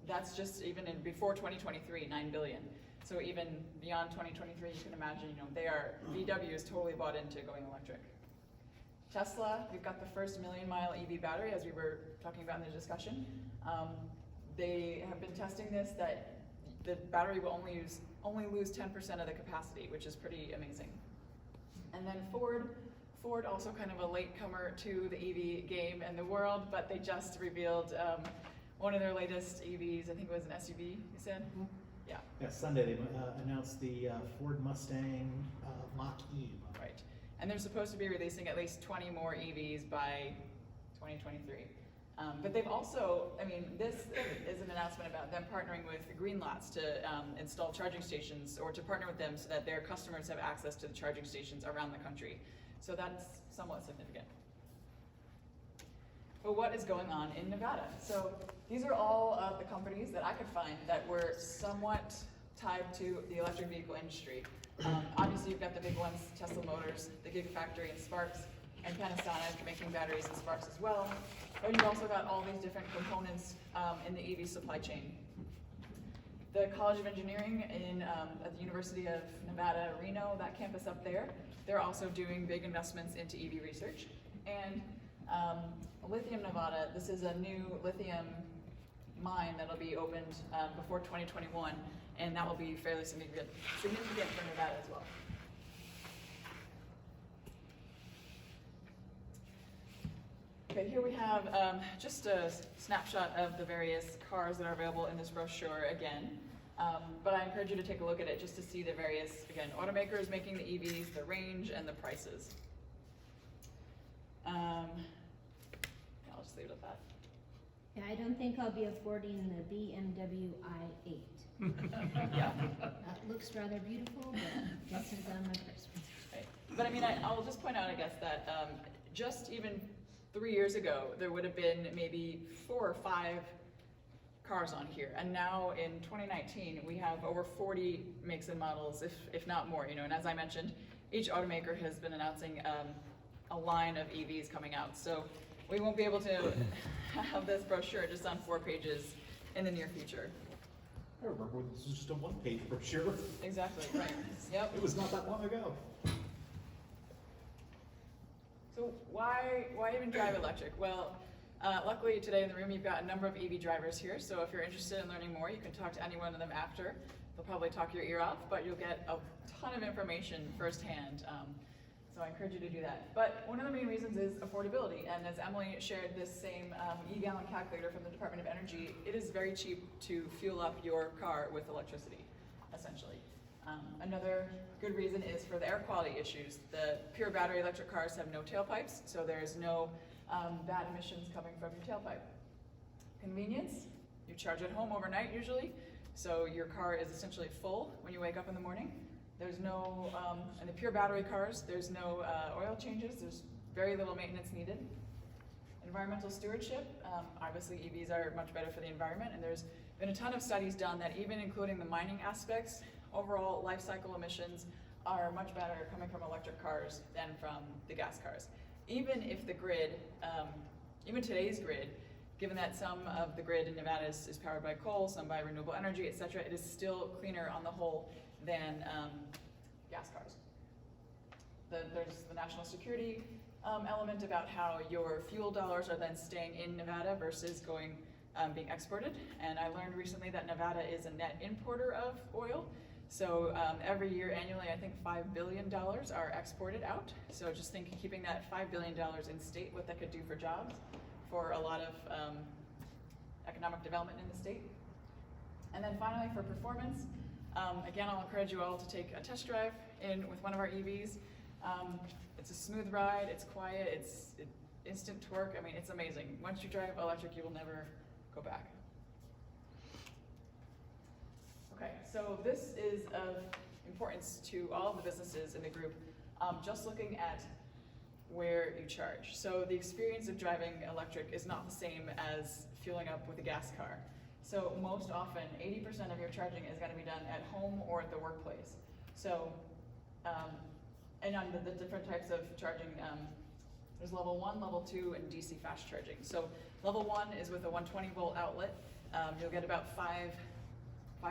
That's just even before 2023, $9 billion. So even beyond 2023, you can imagine, VW is totally bought into going electric. Tesla, we've got the first million-mile EV battery, as we were talking about in the discussion. They have been testing this, that the battery will only lose 10% of the capacity, which is pretty amazing. And then Ford also kind of a latecomer to the EV game in the world, but they just revealed one of their latest EVs. I think it was an SUV, you said? Mm-hmm. Yeah. Yeah, Sunday they announced the Ford Mustang Mach-E. Right. And they're supposed to be releasing at least 20 more EVs by 2023. But they've also, this is an announcement about them partnering with Green Lots to install charging stations, or to partner with them so that their customers have access to the charging stations around the country. So that's somewhat significant. But what is going on in Nevada? So these are all of the companies that I could find that were somewhat tied to the electric vehicle industry. Obviously you've got the big ones, Tesla Motors, the Gigafactory and Sparks, and Panasonic making batteries and Sparks as well. But you've also got all these different components in the EV supply chain. The College of Engineering at the University of Nevada, Reno, that campus up there, they're also doing big investments into EV research. And Lithium Nevada, this is a new lithium mine that'll be opened before 2021, and that will be fairly significant for Nevada as well. Okay, here we have just a snapshot of the various cars that are available in this brochure again. But I encourage you to take a look at it just to see the various, again, automakers making the EVs, the range, and the prices. I'll just leave it at that. Yeah, I don't think I'll be affording the BMW i8. Yeah. That looks rather beautiful, but this is on my price range. Right. But I'll just point out, I guess, that just even 3 years ago, there would have been maybe 4 or 5 cars on here. And now in 2019, we have over 40 makes and models, if not more, and as I mentioned, each automaker has been announcing a line of EVs coming out. So we won't be able to have this brochure just on 4 pages in the near future. I remember when this was just a one-page brochure. Exactly, right. Yep. It was not that long ago. So why even drive electric? Well, luckily today in the room you've got a number of EV drivers here, so if you're interested in learning more, you can talk to any one of them after. They'll probably talk your ear off, but you'll get a ton of information firsthand. So I encourage you to do that. But one of the main reasons is affordability, and as Emily shared this same e-gallon calculator from the Department of Energy, it is very cheap to fuel up your car with electricity. essentially. Another good reason is for the air quality issues. The pure battery electric cars have no tailpipes, so there's no bad emissions coming from your tailpipe. Convenience, you charge at home overnight usually, so your car is essentially full when you wake up in the morning. There's no, in the pure battery cars, there's no oil changes, there's very little maintenance needed. Environmental stewardship, obviously EVs are much better for the environment, and there's been a ton of studies done that even including the mining aspects, overall life cycle emissions are much better coming from electric cars than from the gas cars. Even if the grid, even today's grid, given that some of the grid in Nevada is powered by coal, some by renewable energy, et cetera, it is still cleaner on the whole than gas cars. There's the national security element about how your fuel dollars are then staying in Nevada versus going being exported. And I learned recently that Nevada is a net importer of oil. So every year annually, I think $5 billion are exported out. So just think keeping that $5 billion in state, what that could do for jobs, for a lot of economic development in the state. And then finally for performance, again, I'll encourage you all to take a test drive in with one of our EVs. It's a smooth ride, it's quiet, it's instant torque. I mean, it's amazing. Once you drive electric, you will never go back. Okay, so this is of importance to all of the businesses in the group, just looking at where you charge. So the experience of driving electric is not the same as fueling up with a gas car. So most often, 80% of your charging is gonna be done at home or at the workplace. So, and on the different types of charging, there's level 1, level 2, and DC fast charging. So level 1 is with a 120 volt outlet. You'll get about 5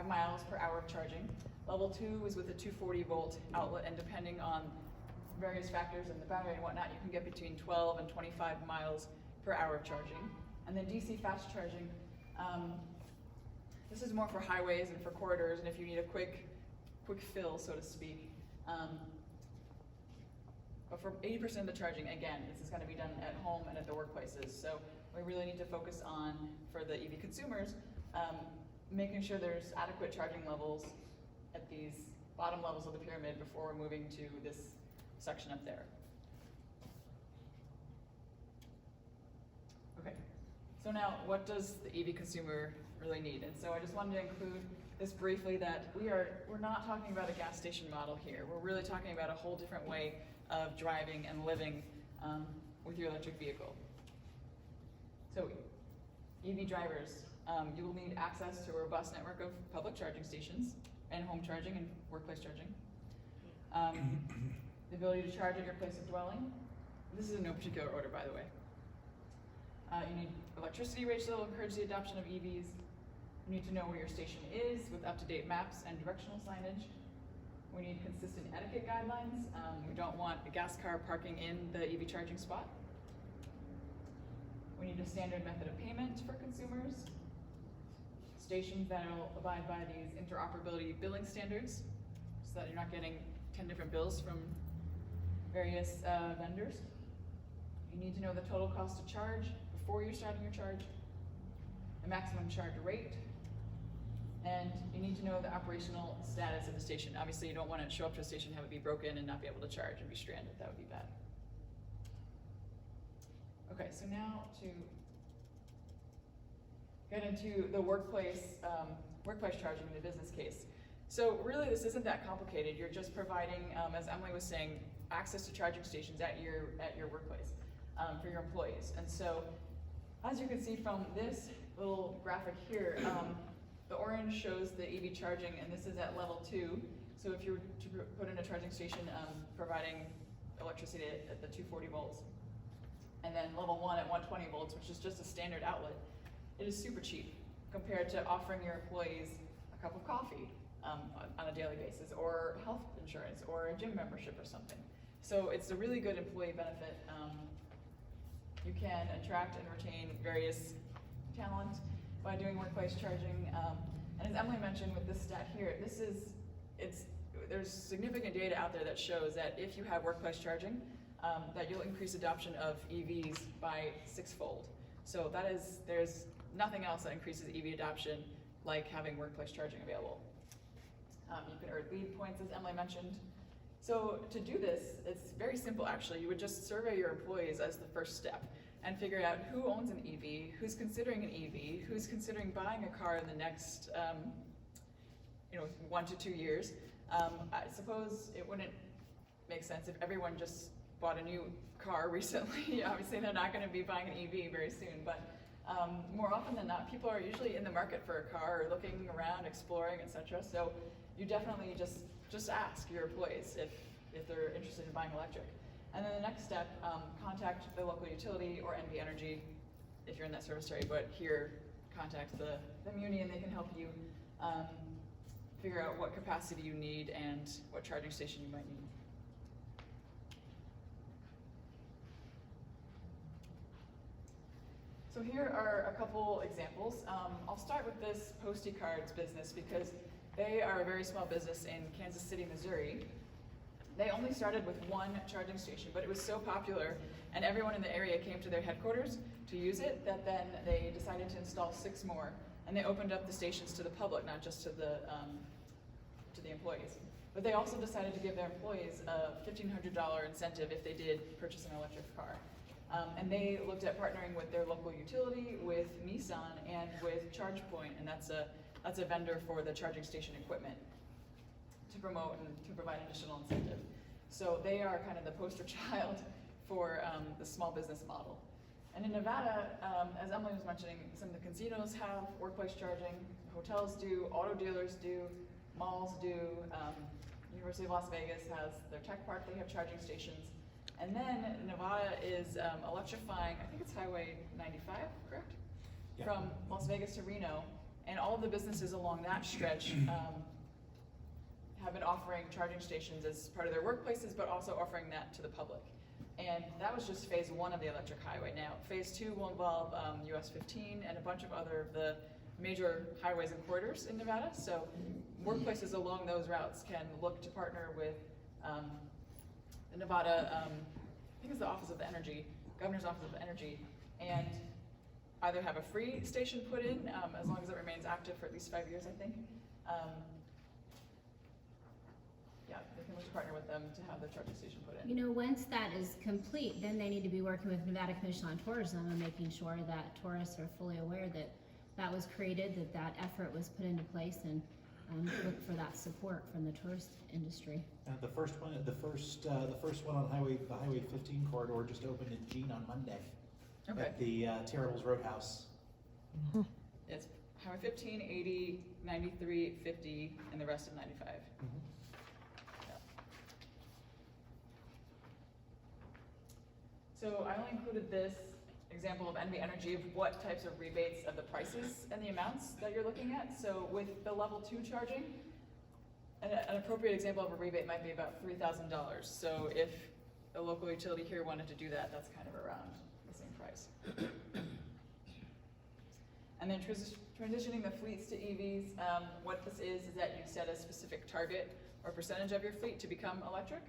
miles per hour of charging. Level 2 is with a 240 volt outlet, and depending on various factors in the battery and whatnot, you can get between 12 and 25 miles per hour of charging. And then DC fast charging, this is more for highways and for corridors, and if you need a quick fill, so to speak. But for 80% of the charging, again, this is going to be done at home and at the workplaces. So we really need to focus on, for the EV consumers, making sure there's adequate charging levels at these bottom levels of the pyramid before we're moving to this section up there. Okay, so now what does the EV consumer really need? And so I just wanted to include this briefly, that we're not talking about a gas station model here. We're really talking about a whole different way of driving and living with your electric vehicle. So EV drivers, you will need access to a robust network of public charging stations and home charging and workplace charging. The ability to charge at your place of dwelling. This is in no particular order, by the way. You need electricity rates that will encourage the adoption of EVs. You need to know where your station is with up-to-date maps and directional signage. We need consistent etiquette guidelines. We don't want a gas car parking in the EV charging spot. We need a standard method of payment for consumers. Stations that will abide by these interoperability billing standards, so that you're not getting 10 different bills from various vendors. You need to know the total cost to charge before you're starting your charge, the maximum charge rate, and you need to know the operational status of the station. Obviously, you don't want to show up to a station, have it be broken, and not be able to charge and be stranded. That would be bad. Okay, so now to get into the workplace charging, the business case. So really, this isn't that complicated. You're just providing, as Emily was saying, access to charging stations at your workplace for your employees. And so, as you can see from this little graphic here, the orange shows the EV charging, and this is at level 2. So if you were to put in a charging station providing electricity at the 240 volts, and then level 1 at 120 volts, which is just a standard outlet, it is super cheap compared to offering your employees a cup of coffee on a daily basis, or health insurance, or a gym membership or something. So it's a really good employee benefit. You can attract and retain various talent by doing workplace charging. And as Emily mentioned with this stat here, there's significant data out there that shows that if you have workplace charging, that you'll increase adoption of EVs by 6-fold. So there's nothing else that increases EV adoption like having workplace charging available. You can earn lead points, as Emily mentioned. So to do this, it's very simple actually. You would just survey your employees as the first step and figure out who owns an EV, who's considering an EV, who's considering buying a car in the next 1 to 2 years. I suppose it wouldn't make sense if everyone just bought a new car recently. Obviously they're not going to be buying an EV very soon, but more often than not, people are usually in the market for a car or looking around, exploring, etc. So you definitely just ask your employees if they're interested in buying electric. And then the next step, contact the local utility or NV Energy if you're in that service area, but here, contact the muni and they can help you figure out what capacity you need and what charging station you might need. So here are a couple examples. I'll start with this Postie Cards business because they are a very small business in Kansas City, Missouri. They only started with one charging station, but it was so popular and everyone in the area came to their headquarters to use it that then they decided to install 6 more, and they opened up the stations to the public, not just to the employees. But they also decided to give their employees a $1,500 incentive if they did purchase an electric car. And they looked at partnering with their local utility, with Nissan, and with ChargePoint, and that's a vendor for the charging station equipment, to promote and to provide additional incentive. So they are kind of the poster child for the small business model. And in Nevada, as Emily was mentioning, some of the casinos have workplace charging, hotels do, auto dealers do, malls do, University of Las Vegas has their tech park, they have charging stations. And then Nevada is electrifying, I think it's Highway 95, correct? Yeah. From Las Vegas to Reno, and all of the businesses along that stretch have been offering charging stations as part of their workplaces, but also offering that to the public. And that was just phase 1 of the electric highway. Now, phase 2 will involve US 15 and a bunch of other of the major highways and corridors in Nevada. So workplaces along those routes can look to partner with the Nevada, I think it's the Office of Energy, Governor's Office of Energy, and either have a free station put in, as long as it remains active for at least 5 years, I think. Yeah, they can look to partner with them to have the charging station put in. You know, once that is complete, then they need to be working with Nevada Commission on Tourism and making sure that tourists are fully aware that that was created, that effort was put into place, and look for that support from the tourist industry. The first one on the Highway 15 corridor just opened in Jean on Monday. Okay. At the Terribles Roadhouse. It's Highway 15, 80, 93, 50, and the rest of 95. Yeah. So I only included this example of NV Energy of what types of rebates of the prices and the amounts that you're looking at. So with the level 2 charging, an appropriate example of a rebate might be about $3,000. So if a local utility here wanted to do that, that's kind of around the same price. And then transitioning the fleets to EVs, what this is that you set a specific target or percentage of your fleet to become electric.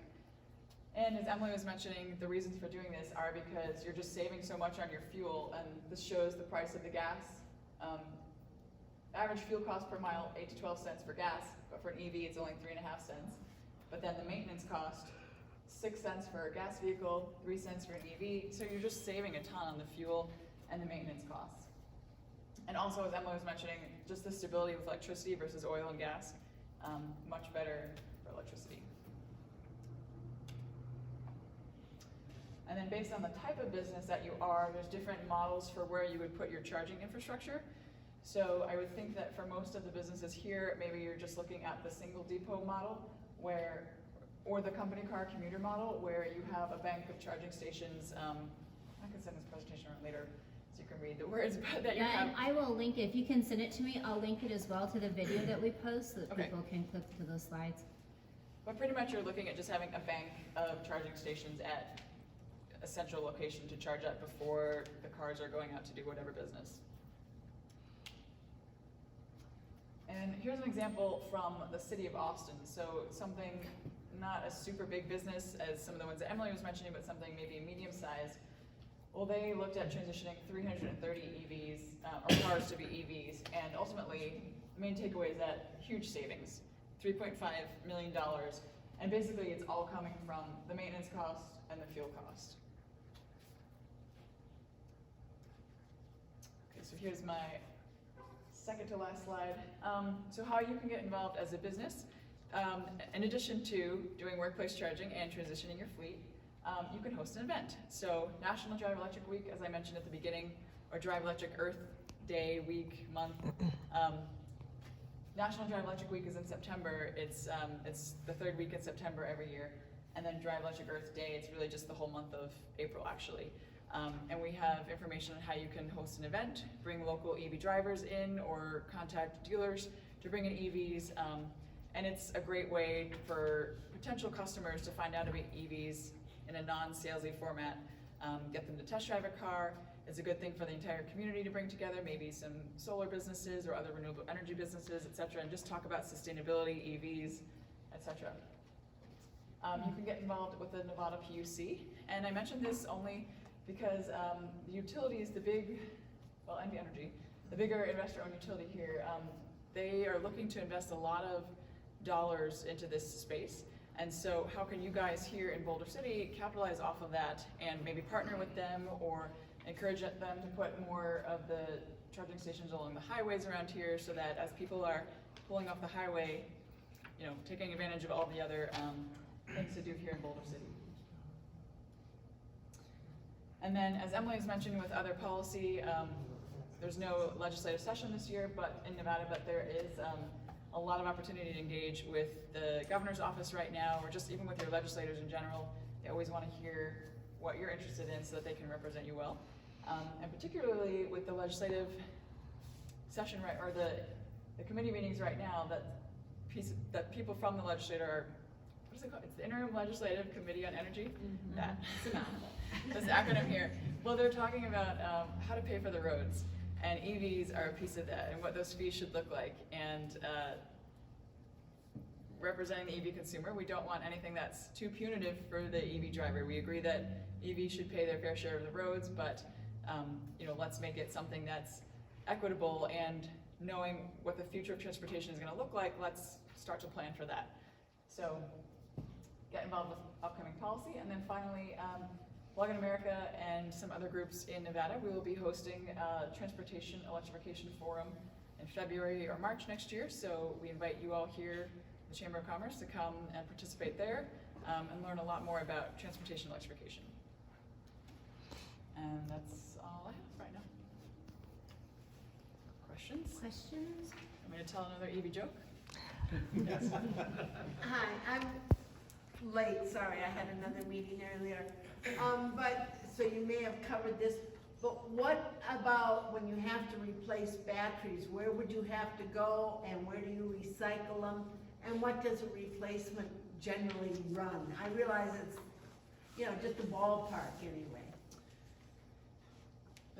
And as Emily was mentioning, the reasons for doing this are because you're just saving so much on your fuel, and this shows the price of the gas. Average fuel cost per mile, 8 to 12 cents for gas, but for an EV it's only 3.5 cents. But then the maintenance cost, 6 cents for a gas vehicle, 3 cents for an EV, so you're just saving a ton on the fuel and the maintenance costs. And also, as Emily was mentioning, just the stability with electricity versus oil and gas, much better for electricity. And then based on the type of business that you are, there's different models for where you would put your charging infrastructure. So I would think that for most of the businesses here, maybe you're just looking at the single depot model, or the company car commuter model, where you have a bank of charging stations. I can send this presentation around later so you can read the words, but that you Yeah, have. and I will link it. If you can send it to me, I'll link it as well to the video that we post so that Okay. people can click to those slides. But pretty much you're looking at just having a bank of charging stations at a central location to charge up before the cars are going out to do whatever business. And here's an example from the city of Austin. So something not a super big business as some of the ones that Emily was mentioning, but something maybe medium sized. Well, they looked at transitioning 330 EVs, or cars to be EVs, and ultimately the main takeaway is that huge savings. $3.5 million. And basically it's all coming from the maintenance cost and the fuel cost. Okay, so here's my second to last slide. So how you can get involved as a business, in addition to doing workplace charging and transitioning your fleet, you can host an event. So National Drive Electric Week, as I mentioned at the beginning, or Drive Electric Earth Day, week, month. National Drive Electric Week is in September. It's the third week in September every year. And then Drive Electric Earth Day, it's really just the whole month of April actually. And we have information on how you can host an event, bring local EV drivers in, or contact dealers to bring in EVs. And it's a great way for potential customers to find out about EVs in a non-salesy format, get them to test drive a car. It's a good thing for the entire community to bring together, maybe some solar businesses or other renewable energy businesses, et cetera, and just talk about sustainability, EVs, et cetera. You can get involved with the Nevada PUC, and I mentioned this only because the utilities, the big, well, NV Energy, the bigger investor-owned utility here, they are looking to invest a lot of dollars into this space. And so how can you guys here in Boulder City capitalize off of that and maybe partner with them or encourage them to put more of the charging stations along the highways around here so that as people are pulling off the highway, you know, taking advantage of all the other things to do here in Boulder City. And then, as Emily has mentioned with other policy, there's no legislative session this year in Nevada, but there is a lot of opportunity to engage with the governor's office right now, or just even with your legislators in general. They always want to hear what you're interested in so that they can represent you well. And particularly with the legislative session, right, or the committee meetings right now, that people from the legislature are, what is it called? It's the Interim Legislative Committee on Energy. Mm-hmm. That's a mouthful. This acronym here. Well, they're talking about how to pay for the roads, and EVs are a piece of that, and what those fees should look like. And representing the EV consumer, we don't want anything that's too punitive for the EV driver. We agree that EVs should pay their fair share of the roads, but you know, let's make it something that's equitable, and knowing what the future of transportation is going to look like, let's start to plan for that. So get involved with upcoming policy. And then finally, Plug in America and some other groups in Nevada, we will be hosting a Transportation Electrification Forum in February or March next year. So we invite you all here, the Chamber of Commerce, to come and participate there and learn a lot more about transportation electrification. And that's all I have right now. Questions? Questions? I'm going to tell another EV joke. Yes. Hi, I'm late, sorry, I had another meeting earlier. But, so you may have covered this, but what about when you have to replace batteries? Where would you have to go, and where do you recycle them? And what does a replacement generally run? I realize it's, you know, just a ballpark anyway.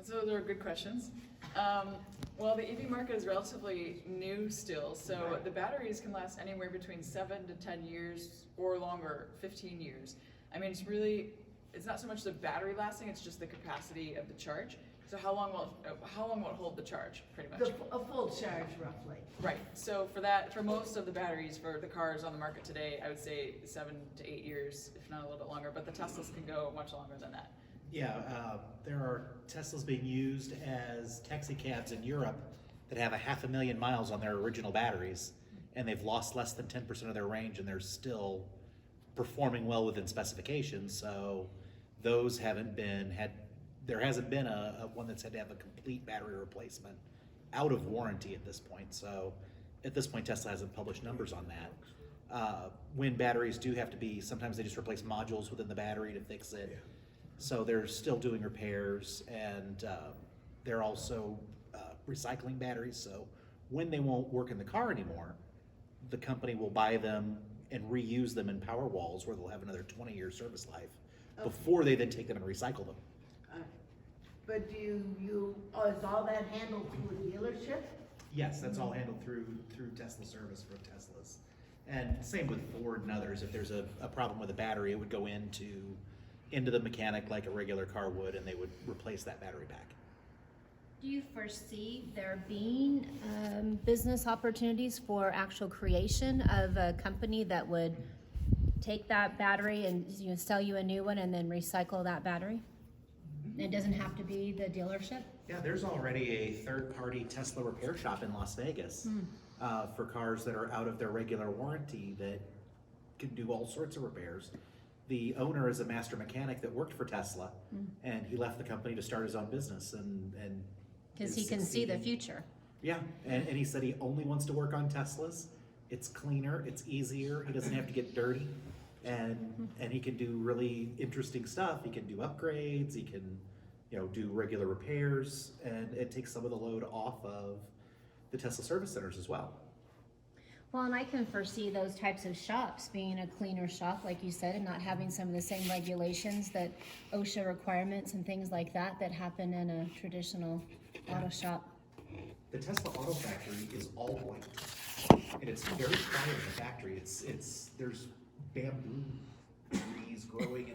So those are good questions. Well, the EV market is relatively new still, so Right. the batteries can last anywhere between 7 to 10 years or longer, 15 years. I mean, it's not so much the battery lasting, it's just the capacity of the charge. So how long will it hold the charge, pretty much? A full charge, roughly. Right, so for most of the batteries for the cars on the market today, I would say 7 to 8 years, if not a little bit longer, but the Teslas can go much longer than that. Yeah, there are Teslas being used as taxi cabs in Europe that have 500,000 miles on their original batteries, and they've lost less than 10% of their range, and they're still performing well within specifications. So those there hasn't been a one that's had to have a complete battery replacement out of warranty at this point. So at this point, Tesla hasn't published numbers on that. When batteries do have to be, sometimes they just replace modules within the battery to fix it. So they're still doing repairs, and they're also recycling batteries. So when they won't work in the car anymore, the company will buy them and reuse them in power walls where they'll have another 20-year service life before they then take them and recycle them. But is all that handled through a dealership? Yes, that's all handled through Tesla service for Teslas. And same with Ford and others. If there's a problem with a battery, it would go into the mechanic like a regular car would, and they would replace that battery back. Do you foresee there being business opportunities for actual creation of a company that would take that battery and, you know, sell you a new one and then recycle that battery? It doesn't have to be the dealership? Yeah, there's already a third-party Tesla repair shop in Las Vegas for cars that are out of their regular warranty that can do all sorts of repairs. The owner is a master mechanic that worked for Tesla, and he left the company to start his own business, and Because is he can see the succeeding. future. Yeah, and he said he only wants to work on Teslas. It's cleaner, it's easier, he doesn't have to get dirty, and he can do really interesting stuff. He can do upgrades, he can, you know, do regular repairs, and it takes some of the load off of the Tesla service centers as well. Well, and I can foresee those types of shops being a cleaner shop, like you said, and not having some of the same regulations that OSHA requirements and things like that happen in a traditional auto shop. The Tesla Auto Factory is all white, and it's very quiet in the factory. It's there's bamboo trees growing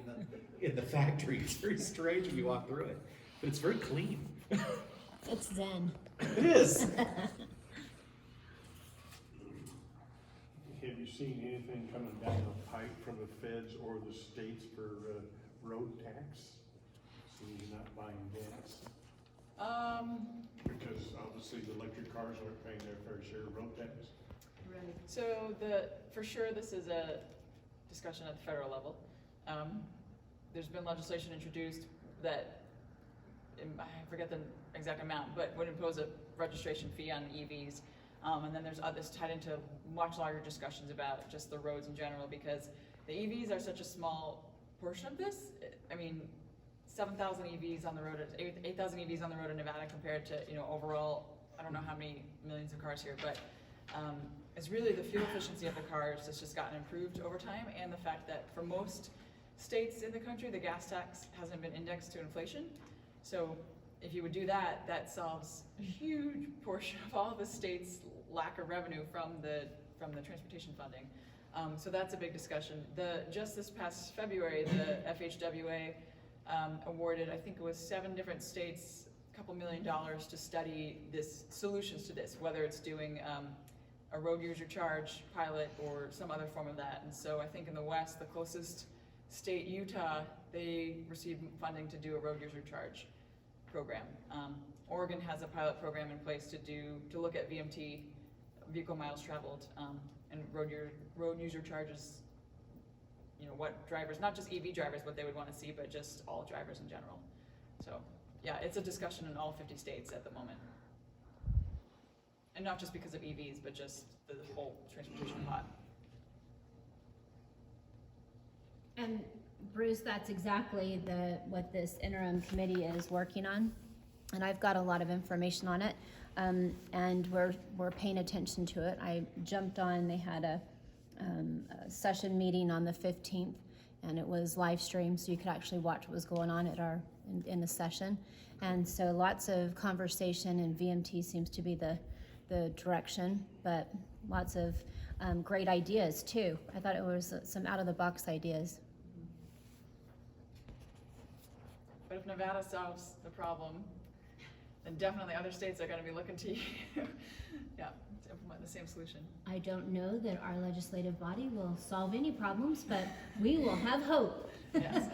in the factory. It's very strange when you walk through it, but it's very clean. It's zen. It is. Have you seen anything coming down the pipe from the feds or the states for road tax? So you're not buying gas? Because obviously the electric cars aren't paying their fair share of road tax. Right. So for sure, this is a discussion at the federal level. There's been legislation introduced that, I forget the exact amount, but would impose a registration fee on EVs. And then there's others tied into much larger discussions about just the roads in general, because the EVs are such a small portion of this. I mean, 7,000 EVs on the road, 8,000 EVs on the road in Nevada compared to, you know, overall, I don't know how many millions of cars here, but it's really the fuel efficiency of the cars that's just gotten improved over time, and the fact that for most states in the country, the gas tax hasn't been indexed to inflation. So if you would do that, that solves a huge portion of all the states' lack of revenue from the transportation funding. So that's a big discussion. Just this past February, the FHWA awarded, I think it was 7 different states, a couple $1 million to study solutions to this, whether it's doing a road user charge pilot or some other form of that. And so I think in the West, the closest state, Utah, they received funding to do a road user charge program. Oregon has a pilot program in place to look at VMT, vehicle miles traveled, and road user charges, you know, what drivers, not just EV drivers, what they would want to see, but just all drivers in general. So yeah, it's a discussion in all 50 states at the moment. And not just because of EVs, but just the whole transportation pot. And Bruce, that's exactly what this interim committee is working on. And I've got a lot of information on it. And we're paying attention to it. I jumped on, they had a session meeting on the 15th, and it was live streamed, so you could actually watch what was going on at in the session. And so lots of conversation, and VMT seems to be the direction, but lots of great ideas too. I thought it was some out-of-the-box ideas. But if Nevada solves the problem, then definitely other states are going to be looking to you, yeah, to implement the same solution. I don't know that our legislative body will solve any problems, but we will have hope. Yes.